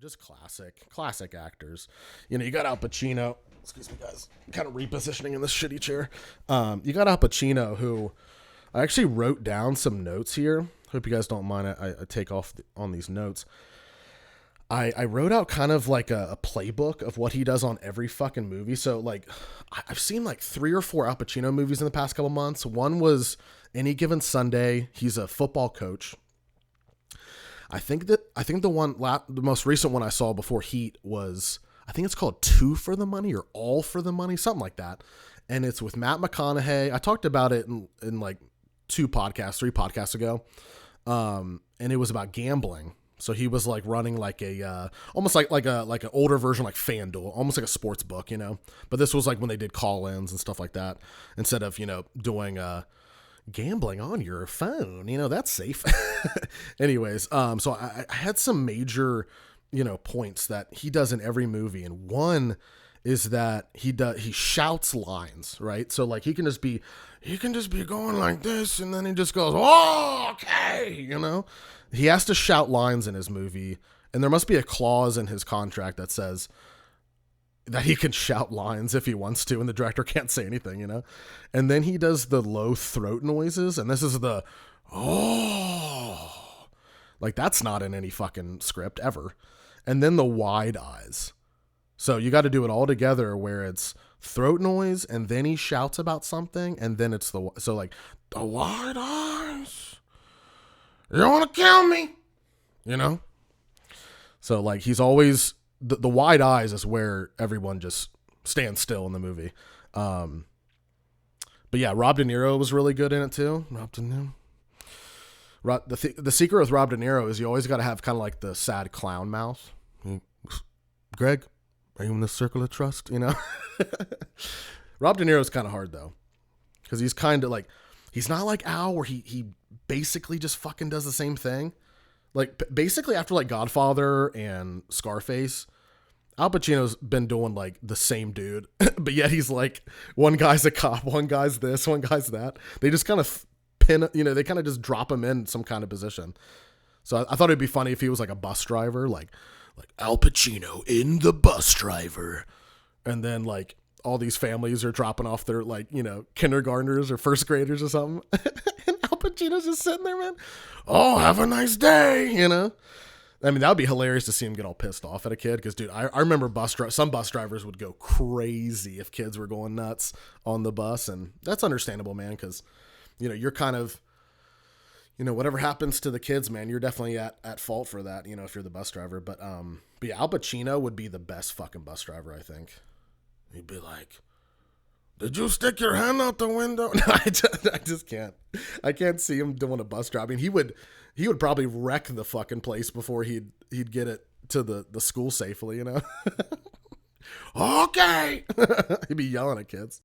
just classic actors. You got Al Pacino. Excuse me, guys. Kind of repositioning in this shitty chair. You got Al Pacino, who I actually wrote down some notes here. Hope you guys don't mind. I take off on these notes. I wrote out kind of like a playbook of what he does on every fucking movie. So like, I've seen like 3 or 4 Al Pacino movies in the past couple months. One was Any Given Sunday. He's a football coach. I think the most recent one I saw before Heat was, I think it's called Two for the Money or All for the Money, something like that. And it's with Matt McConaughey. I talked about it in like 3 podcasts ago. And it was about gambling. So he was like running like a, almost like an older version, like FanDuel, almost like a sports book, but this was like when they did call-ins and stuff like that, instead of, doing, gambling on your phone, that's safe. Anyways, so I had some major, points that he does in every movie. And one is that he shouts lines, right? So like he can just be going like this. And then he just goes, oh, okay. He has to shout lines in his movie. And there must be a clause in his contract that says that he can shout lines if he wants to, and the director can't say anything, And then he does the low throat noises, and this is the, oh, like that's not in any fucking script ever. And then the wide eyes. So you got to do it all together where it's throat noise, and then he shouts about something, and then it's the wide eyes. You want to kill me? So like he's always, the wide eyes is where everyone just stands still in the movie. But yeah, Rob De Niro was really good in it too. Rob De Niro. The secret with Rob De Niro is you always got to have kind of like the sad clown mouth. Greg, are you in the circle of trust? Rob De Niro is kind of hard though, because he's kind of like, he's not like Al where he basically just fucking does the same thing. Like basically after like Godfather and Scarface, Al Pacino's been doing like the same dude, but yet he's like, one guy's a cop, one guy's this, one guy's that. They just kind of they kind of just drop him in some kind of position. So I thought it'd be funny if he was like a bus driver, like Al Pacino in The Bus Driver. And then like all these families are dropping off their like, kindergartners or first graders or something. And Al Pacino's just sitting there, man. Oh, have a nice day, I mean, that would be hilarious to see him get all pissed off at a kid. Because, dude, I remember some bus drivers would go crazy if kids were going nuts on the bus. And that's understandable, man, because, you're kind of, whatever happens to the kids, man, you're definitely at fault for that, if you're the bus driver. But yeah, Al Pacino would be the best fucking bus driver, I think. He'd be like, did you stick your hand out the window? No, I just can't. I can't see him doing a bus drive. I mean, he would probably wreck the fucking place before he'd get it to the school safely, Okay. He'd be yelling at kids.